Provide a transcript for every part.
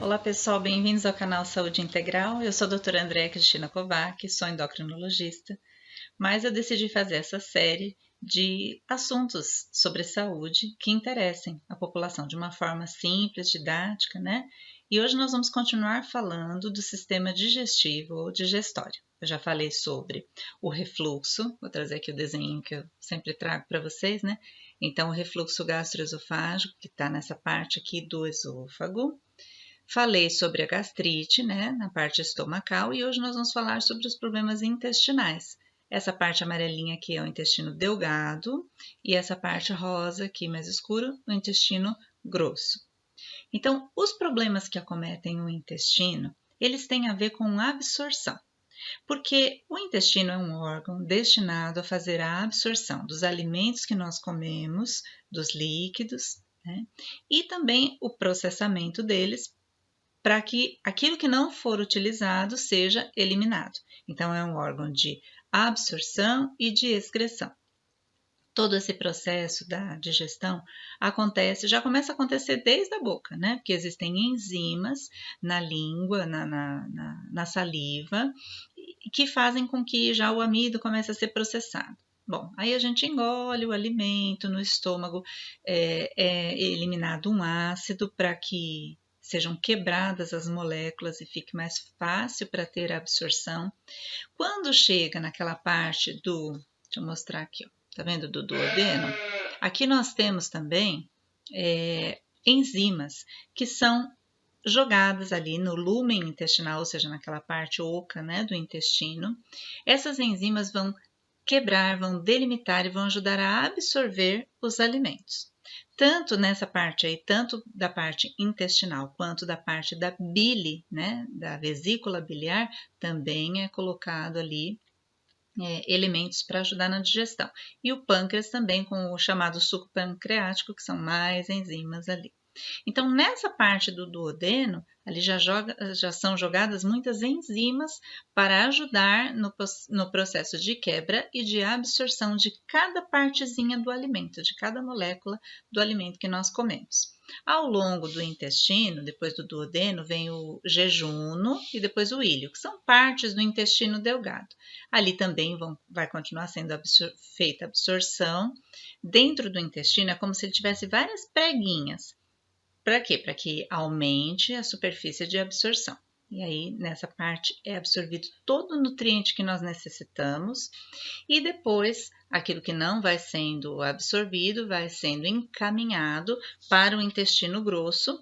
Olá pessoal, bem-vindos ao canal Saúde Integral. Eu sou a doutora Andréa Cristina Kovac, sou endocrinologista, mas eu decidi fazer essa série de assuntos sobre saúde que interessem a população de uma forma simples, didática, né? E hoje nós vamos continuar falando do sistema digestivo ou digestório. Eu já falei sobre o refluxo, vou trazer aqui o desenho que eu sempre trago para vocês, né? Então, o refluxo gastroesofágico, que está nessa parte aqui do esôfago. Falei sobre a gastrite, né, na parte estomacal, e hoje nós vamos falar sobre os problemas intestinais. Essa parte amarelinha aqui é o intestino delgado e essa parte rosa aqui mais escuro, o intestino grosso. Então, os problemas que acometem o intestino, eles têm a ver com absorção, porque o intestino é um órgão destinado a fazer a absorção dos alimentos que nós comemos, dos líquidos, né, e também o processamento deles para que aquilo que não for utilizado seja eliminado. Então, é um órgão de absorção e de excreção. Todo esse processo da digestão já começa a acontecer desde a boca, né? Porque existem enzimas na língua, na saliva, que fazem com que já o amido comece a ser processado. Bom, aí a gente engole o alimento no estômago, é eliminado um ácido para que sejam quebradas as moléculas e fique mais fácil para ter a absorção. Quando chega naquela parte deixa eu mostrar aqui, ó, tá vendo do duodeno? Aqui nós temos também enzimas que são jogadas ali no lúmen intestinal, ou seja, naquela parte oca, né, do intestino. Essas enzimas vão quebrar, vão delimitar e vão ajudar a absorver os alimentos. Tanto nessa parte aí, tanto da parte intestinal quanto da parte da bile, né, da vesícula biliar, também é colocado ali elementos para ajudar na digestão. E o pâncreas também com o chamado suco pancreático, que são mais enzimas ali. Então, nessa parte do duodeno, ali já são jogadas muitas enzimas para ajudar no processo de quebra e de absorção de cada partezinha do alimento, de cada molécula do alimento que nós comemos. Ao longo do intestino, depois do duodeno, vem o jejuno e depois o íleo, que são partes do intestino delgado. Ali também vai continuar sendo feita a absorção. Dentro do intestino é como se ele tivesse várias preguinhas. Para quê? Para que aumente a superfície de absorção. E aí, nessa parte, é absorvido todo o nutriente que nós necessitamos e depois, aquilo que não vai sendo absorvido, vai sendo encaminhado para o intestino grosso,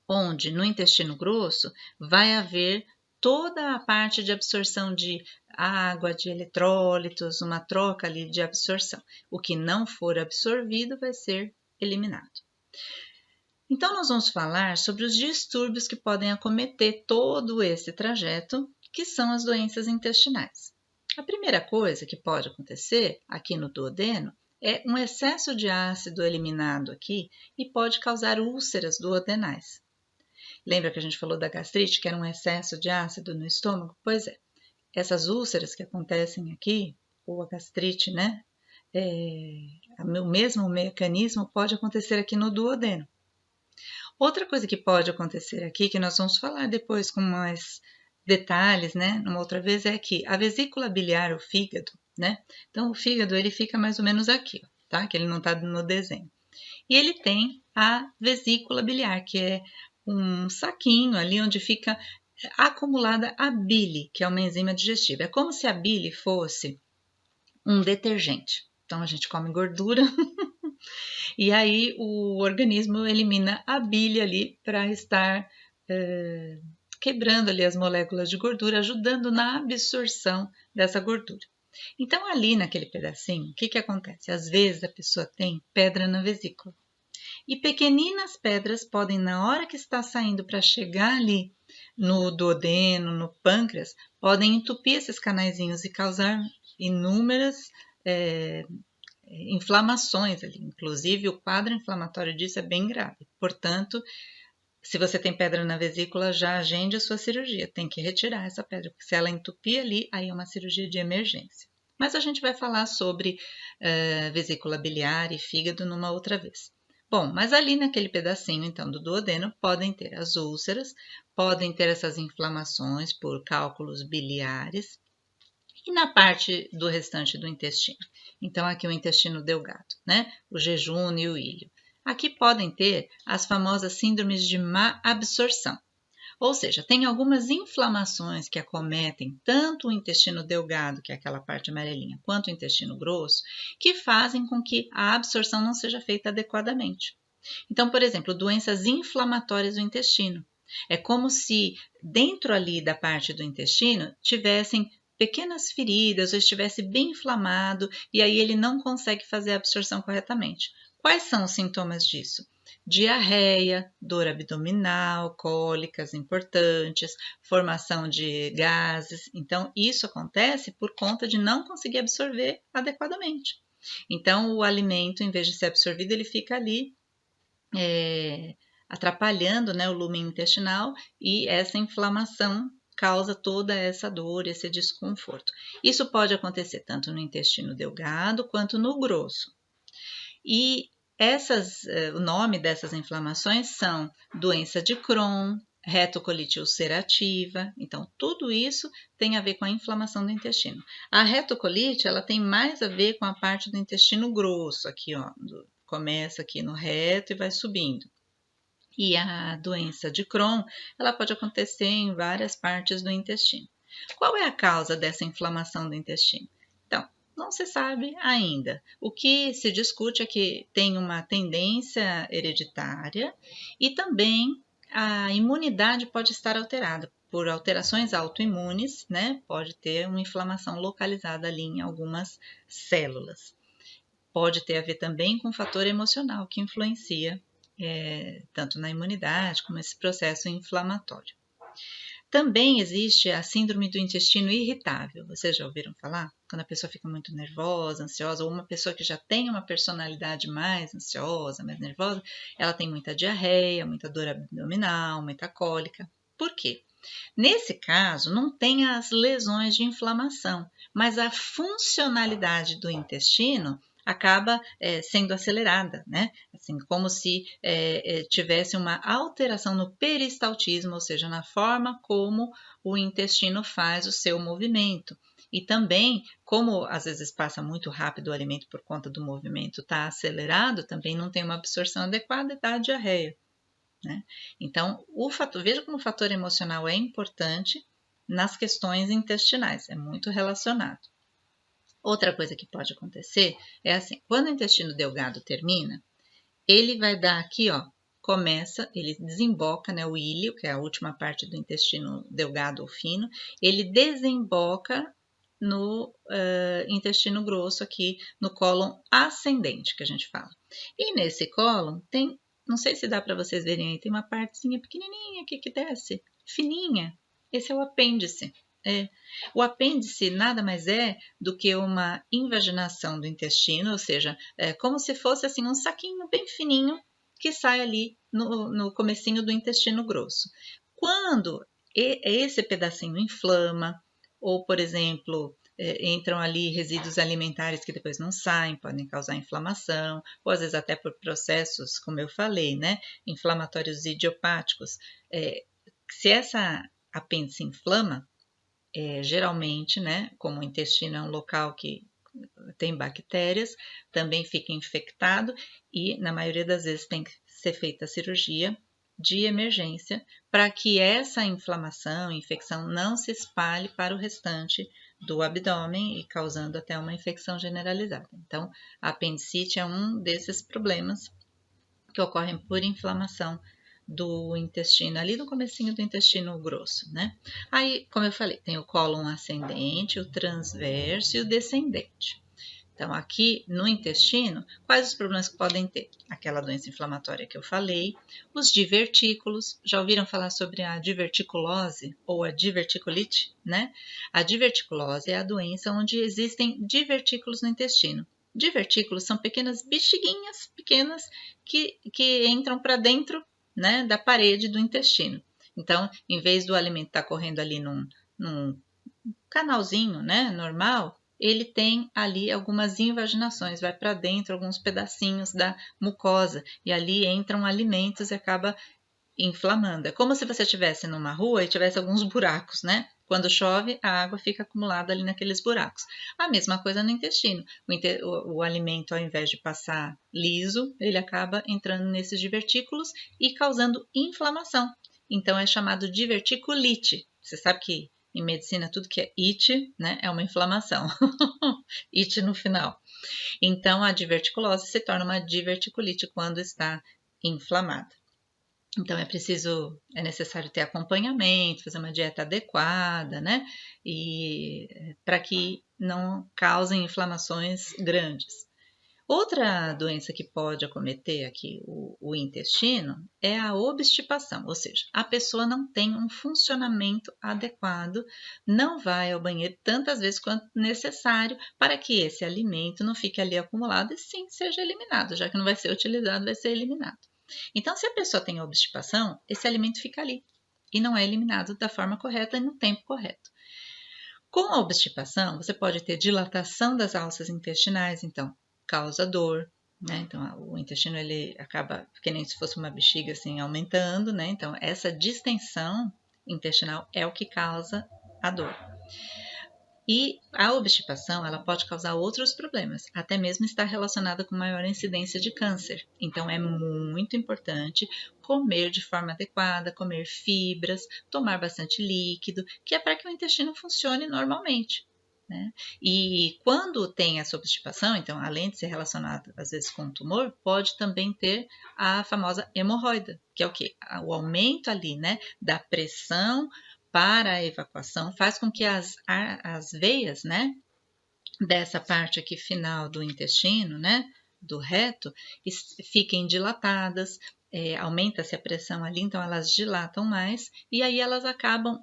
onde no intestino grosso vai haver toda a parte de absorção de água, de eletrólitos, uma troca ali de absorção. O que não for absorvido vai ser eliminado. Então, nós vamos falar sobre os distúrbios que podem acometer todo esse trajeto, que são as doenças intestinais. A primeira coisa que pode acontecer aqui no duodeno é um excesso de ácido eliminado aqui e pode causar úlceras duodenais. Lembra que a gente falou da gastrite, que era um excesso de ácido no estômago? Pois é, essas úlceras que acontecem aqui, ou a gastrite, né? O mesmo mecanismo pode acontecer aqui no duodeno. Outra coisa que pode acontecer aqui, que nós vamos falar depois com mais detalhes, né, numa outra vez, é que a vesícula biliar, o fígado, né, então o fígado ele fica mais ou menos aqui, ó, tá, que ele não tá no desenho. E ele tem a vesícula biliar, que é um saquinho ali onde fica acumulada a bile, que é uma enzima digestiva. É como se a bile fosse um detergente. Então a gente come gordura e aí o organismo elimina a bile ali para estar quebrando ali as moléculas de gordura, ajudando na absorção dessa gordura. Então ali naquele pedacinho, o que acontece? Às vezes a pessoa tem pedra na vesícula. E pequeninas pedras podem, na hora que está saindo para chegar ali no duodeno, no pâncreas, podem entupir esses canaizinhos e causar inúmeras inflamações ali. Inclusive, o quadro inflamatório disso é bem grave. Portanto, se você tem pedra na vesícula, já agende a sua cirurgia. Tem que retirar essa pedra, porque se ela entupir ali, aí é uma cirurgia de emergência. Mas a gente vai falar sobre vesícula biliar e fígado numa outra vez. Bom, mas ali naquele pedacinho, então, do duodeno, podem ter as úlceras, podem ter essas inflamações por cálculos biliares, e na parte do restante do intestino. Então, aqui o intestino delgado, né? O jejum e o ilho. Aqui podem ter as famosas síndromes de má absorção. Ou seja, tem algumas inflamações que acometem tanto o intestino delgado, que é aquela parte amarelinha, quanto o intestino grosso, que fazem com que a absorção não seja feita adequadamente. Então, por exemplo, doenças inflamatórias do intestino. É como se dentro ali da parte do intestino tivessem pequenas feridas ou estivesse bem inflamado e aí ele não consegue fazer a absorção corretamente. Quais são os sintomas disso? Diarreia, dor abdominal, cólicas importantes, formação de gases. Então, isso acontece por conta de não conseguir absorver adequadamente. Então, o alimento, em vez de ser absorvido, ele fica ali atrapalhando, né, o lume intestinal, e essa inflamação causa toda essa dor, esse desconforto. Isso pode acontecer tanto no intestino delgado quanto no grosso. E o nome dessas inflamações são doença de Crohn, retocolite ulcerativa. Então, tudo isso tem a ver com a inflamação do intestino. A retocolite, ela tem mais a ver com a parte do intestino grosso, aqui, ó, começa aqui no reto e vai subindo. E a doença de Crohn, ela pode acontecer em várias partes do intestino. Qual é a causa dessa inflamação do intestino? Então, não se sabe ainda. O que se discute é que tem uma tendência hereditária e também a imunidade pode estar alterada. Por alterações autoimunes, né? Pode ter uma inflamação localizada ali em algumas células. Pode ter a ver também com o fator emocional que influencia tanto na imunidade como esse processo inflamatório. Também existe a síndrome do intestino irritável. Vocês já ouviram falar? Quando a pessoa fica muito nervosa, ansiosa, ou uma pessoa que já tem uma personalidade mais ansiosa, mais nervosa, ela tem muita diarreia, muita dor abdominal, muita cólica. Por quê? Nesse caso, não tem as lesões de inflamação, mas a funcionalidade do intestino acaba sendo acelerada, né? Assim, como se tivesse uma alteração no peristaltismo, ou seja, na forma como o intestino faz o seu movimento. E também, como às vezes passa muito rápido o alimento por conta do movimento está acelerado, também não tem uma absorção adequada e dá diarreia. Né? Então, veja como o fator emocional é importante nas questões intestinais, é muito relacionado. Outra coisa que pode acontecer é assim, quando o intestino delgado termina, ele vai dar aqui, ó, ele desemboca, né, o íleo, que é a última parte do intestino delgado ou fino, ele desemboca no intestino grosso aqui, no cólon ascendente, que a gente fala. E nesse cólon tem, não sei se dá para vocês verem aí, tem uma partezinha pequenininha aqui que desce, fininha. Esse é o apêndice. O apêndice nada mais é do que uma invaginação do intestino, ou seja, como se fosse assim um saquinho bem fininho que sai ali no comecinho do intestino grosso. Quando esse pedacinho inflama, ou por exemplo, entram ali resíduos alimentares que depois não saem, podem causar inflamação, ou às vezes até por processos, como eu falei, né, inflamatórios idiopáticos. Se essa apêndice inflama, geralmente, né, como o intestino é um local que tem bactérias, também fica infectado e, na maioria das vezes, tem que ser feita a cirurgia de emergência para que essa inflamação, infecção não se espalhe para o restante do abdômen e causando até uma infecção generalizada. Então, a apendicite é um desses problemas que ocorrem por inflamação do intestino, ali no comecinho do intestino grosso, né? Aí, como eu falei, tem o cólon ascendente, o transverso e o descendente. Então, aqui no intestino, quais os problemas que podem ter? Aquela doença inflamatória que eu falei, os divertículos, já ouviram falar sobre a diverticulose ou a diverticulite, né? A diverticulose é a doença onde existem divertículos no intestino. Divertículos são pequenas bexiguinhas pequenas que entram para dentro, né, da parede do intestino. Então, em vez do alimento estar correndo ali num canalzinho, né, normal, ele tem ali algumas invaginações, vai para dentro alguns pedacinhos da mucosa e ali entram alimentos e acaba inflamando. É como se você estivesse numa rua e tivesse alguns buracos, né? Quando chove, a água fica acumulada ali naqueles buracos. A mesma coisa no intestino. O alimento, ao invés de passar liso, ele acaba entrando nesses divertículos e causando inflamação. Então, é chamado diverticulite. Você sabe que em medicina tudo que é it, né, é uma inflamação. It no final. Então, a diverticulose se torna uma diverticulite quando está inflamada. Então é necessário ter acompanhamento, fazer uma dieta adequada, né? E para que não causem inflamações grandes. Outra doença que pode acometer aqui o intestino é a obstipação, ou seja, a pessoa não tem um funcionamento adequado, não vai ao banheiro tantas vezes quanto necessário para que esse alimento não fique ali acumulado e sim seja eliminado, já que não vai ser utilizado, vai ser eliminado. Então, se a pessoa tem obstipação, esse alimento fica ali e não é eliminado da forma correta e no tempo correto. Com a obstipação, você pode ter dilatação das alças intestinais, então causa dor, né? Então, o intestino ele acaba, que nem se fosse uma bexiga assim, aumentando, né? Então, essa distensão intestinal é o que causa a dor. E a obstipação, ela pode causar outros problemas, até mesmo estar relacionada com maior incidência de câncer. Então, é muito importante comer de forma adequada, comer fibras, tomar bastante líquido, que é para que o intestino funcione normalmente. Né? E quando tem essa obstipação, então, além de ser relacionado às vezes com tumor, pode também ter a famosa hemorroida, que é o quê? O aumento ali, né, da pressão para a evacuação faz com que as veias, né, dessa parte aqui final do intestino, né, do reto, fiquem dilatadas, aumenta-se a pressão ali, então elas dilatam mais e aí elas acabam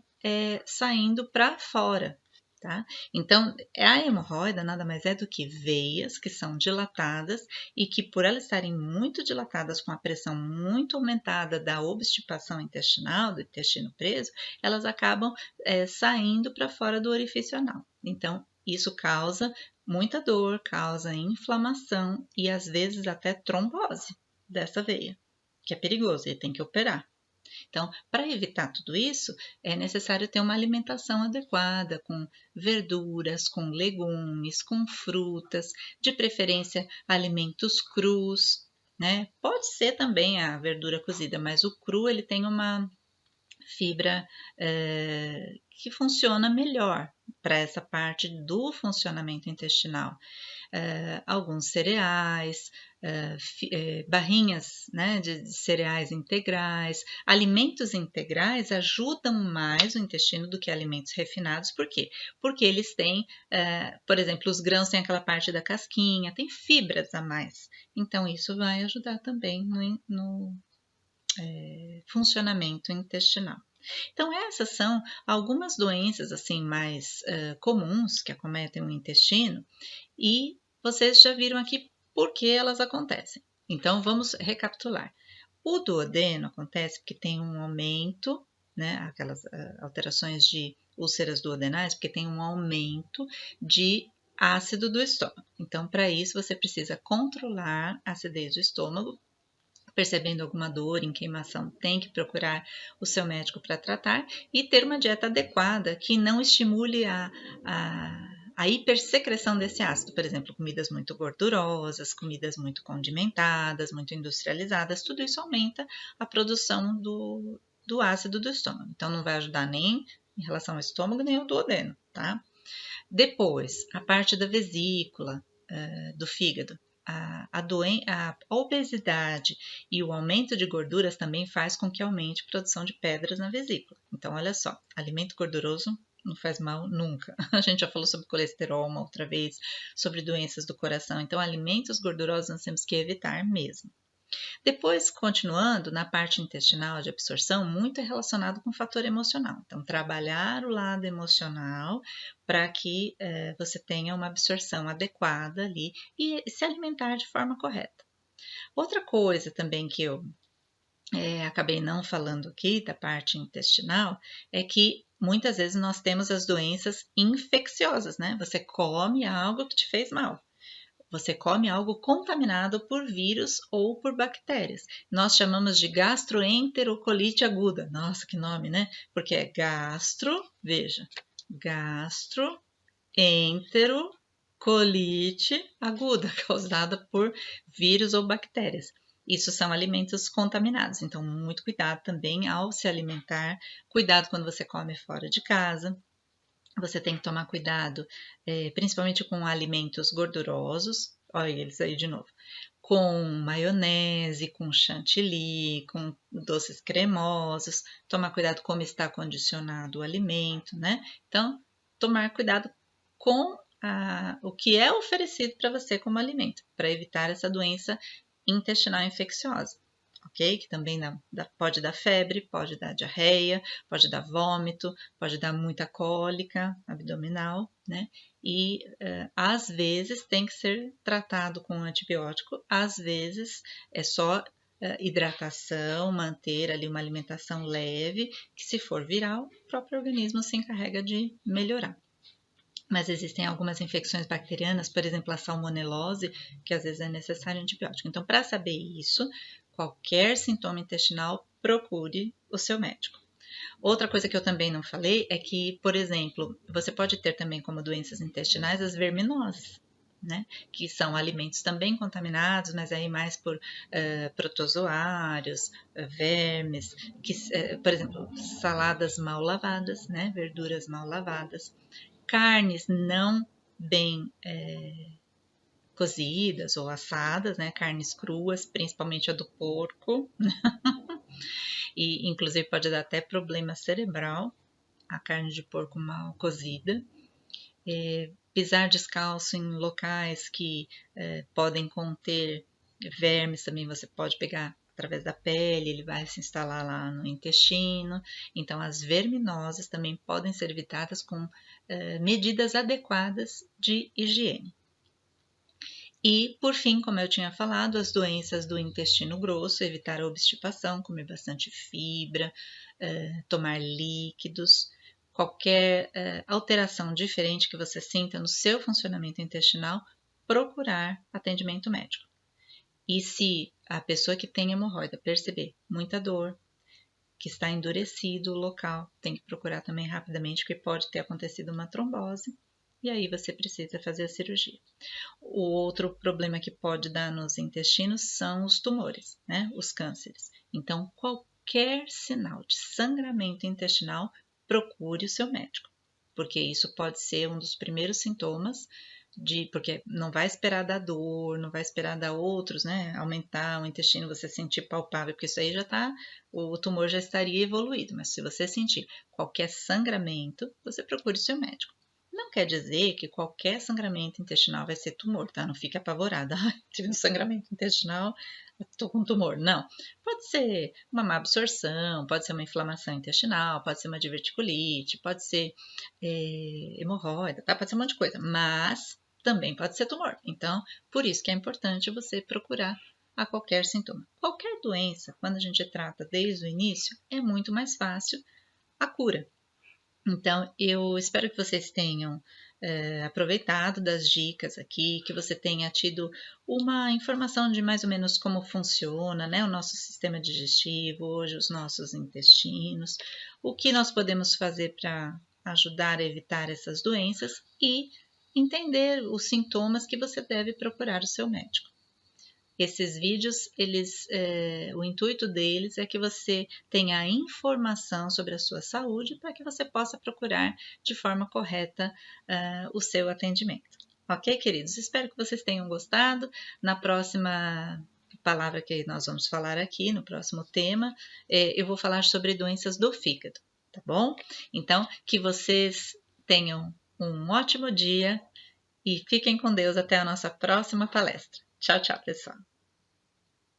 saindo para fora. Tá? Então, a hemorroida nada mais é do que veias que são dilatadas e que, por elas estarem muito dilatadas com a pressão muito aumentada da obstipação intestinal, do intestino preso, elas acabam saindo para fora do orifício anal. Então, isso causa muita dor, causa inflamação e às vezes até trombose dessa veia, que é perigoso e tem que operar. Então, para evitar tudo isso, é necessário ter uma alimentação adequada, com verduras, com legumes, com frutas, de preferência alimentos crus, né? Pode ser também a verdura cozida, mas o cru ele tem uma fibra que funciona melhor para essa parte do funcionamento intestinal. Alguns cereais, barrinhas, né, de cereais integrais. Alimentos integrais ajudam mais o intestino do que alimentos refinados. Por quê? Porque eles têm, por exemplo, os grãos têm aquela parte da casquinha, tem fibras a mais. Então, isso vai ajudar também no funcionamento intestinal. Então, essas são algumas doenças assim mais comuns que acometem o intestino e vocês já viram aqui por que elas acontecem. Então, vamos recapitular. O duodeno acontece porque tem um aumento, né, aquelas alterações de úlceras duodenais, porque tem um aumento de ácido do estômago. Então, para isso, você precisa controlar a acidez do estômago. Percebendo alguma dor em queimação, tem que procurar o seu médico para tratar e ter uma dieta adequada que não estimule a hipersecreção desse ácido. Por exemplo, comidas muito gordurosas, comidas muito condimentadas, muito industrializadas, tudo isso aumenta a produção do ácido do estômago. Então, não vai ajudar nem em relação ao estômago, nem ao duodeno, tá? Depois, a parte da vesícula, do fígado. A obesidade e o aumento de gorduras também faz com que aumente a produção de pedras na vesícula. Então, olha só, alimento gorduroso não faz mal nunca. A gente já falou sobre colesterol uma outra vez, sobre doenças do coração. Então, alimentos gordurosos nós temos que evitar mesmo. Depois, continuando, na parte intestinal de absorção, muito é relacionado com o fator emocional. Então, trabalhar o lado emocional para que você tenha uma absorção adequada ali e se alimentar de forma correta. Outra coisa também que eu acabei não falando aqui da parte intestinal é que muitas vezes nós temos as doenças infecciosas, né? Você come algo que te fez mal. Você come algo contaminado por vírus ou por bactérias. Nós chamamos de gastroenterocolite aguda. Nossa, que nome, né? Porque é veja, gastroenterocolite aguda, causada por vírus ou bactérias. Isso são alimentos contaminados, então muito cuidado também ao se alimentar. Cuidado quando você come fora de casa. Você tem que tomar cuidado, principalmente com alimentos gordurosos, olha eles aí de novo, com maionese, com chantilly, com doces cremosos, tomar cuidado como está condicionado o alimento, né? Então, tomar cuidado com o que é oferecido para você como alimento, para evitar essa doença intestinal infecciosa. Ok? Que também pode dar febre, pode dar diarreia, pode dar vômito, pode dar muita cólica abdominal, né? E às vezes tem que ser tratado com antibiótico, às vezes é só hidratação, manter ali uma alimentação leve, que se for viral, o próprio organismo se encarrega de melhorar. Mas existem algumas infecções bacterianas, por exemplo, a salmonelose, que às vezes é necessário antibiótico. Então, para saber isso, qualquer sintoma intestinal, procure o seu médico. Outra coisa que eu também não falei é que, por exemplo, você pode ter também como doenças intestinais as verminoses, né? Que são alimentos também contaminados, mas aí mais por protozoários, vermes, por exemplo, saladas mal lavadas, né? Verduras mal lavadas. Carnes não bem cozidas ou assadas, né? Carnes cruas, principalmente a do porco, e inclusive pode dar até problema cerebral, a carne de porco mal cozida. Pisar descalço em locais que podem conter vermes também você pode pegar através da pele, ele vai se instalar lá no intestino. Então, as verminoses também podem ser evitadas com medidas adequadas de higiene. E, por fim, como eu tinha falado, as doenças do intestino grosso, evitar a obstipação, comer bastante fibra, tomar líquidos. Qualquer alteração diferente que você sinta no seu funcionamento intestinal, procurar atendimento médico. E se a pessoa que tem hemorroida perceber muita dor, que está endurecido o local, tem que procurar também rapidamente, porque pode ter acontecido uma trombose, e aí você precisa fazer a cirurgia. O outro problema que pode dar nos intestinos são os tumores, né? Os cânceres. Então, qualquer sinal de sangramento intestinal, procure o seu médico, porque isso pode ser um dos primeiros sintomas porque não vai esperar dar dor, não vai esperar dar outros, né? Aumentar o intestino, você sentir palpável, porque isso aí o tumor já estaria evoluído, mas se você sentir qualquer sangramento, você procure o seu médico. Não quer dizer que qualquer sangramento intestinal vai ser tumor, tá? Não fique apavorada. Tive um sangramento intestinal, estou com tumor. Não. Pode ser uma má absorção, pode ser uma inflamação intestinal, pode ser uma diverticulite, pode ser hemorroida, tá? Pode ser um monte de coisa, mas também pode ser tumor. Então, por isso que é importante você procurar a qualquer sintoma. Qualquer doença, quando a gente trata desde o início, é muito mais fácil a cura. Então, eu espero que vocês tenham aproveitado das dicas aqui, que você tenha tido uma informação de mais ou menos como funciona, né, o nosso sistema digestivo, hoje os nossos intestinos, o que nós podemos fazer para ajudar a evitar essas doenças e entender os sintomas que você deve procurar o seu médico. Esses vídeos, o intuito deles é que você tenha informação sobre a sua saúde para que você possa procurar de forma correta o seu atendimento. Ok, queridos? Espero que vocês tenham gostado. Na próxima palavra que nós vamos falar aqui, no próximo tema, eu vou falar sobre doenças do fígado, tá bom? Então, que vocês tenham um ótimo dia e fiquem com Deus até a nossa próxima palestra. Tchau, tchau, pessoal!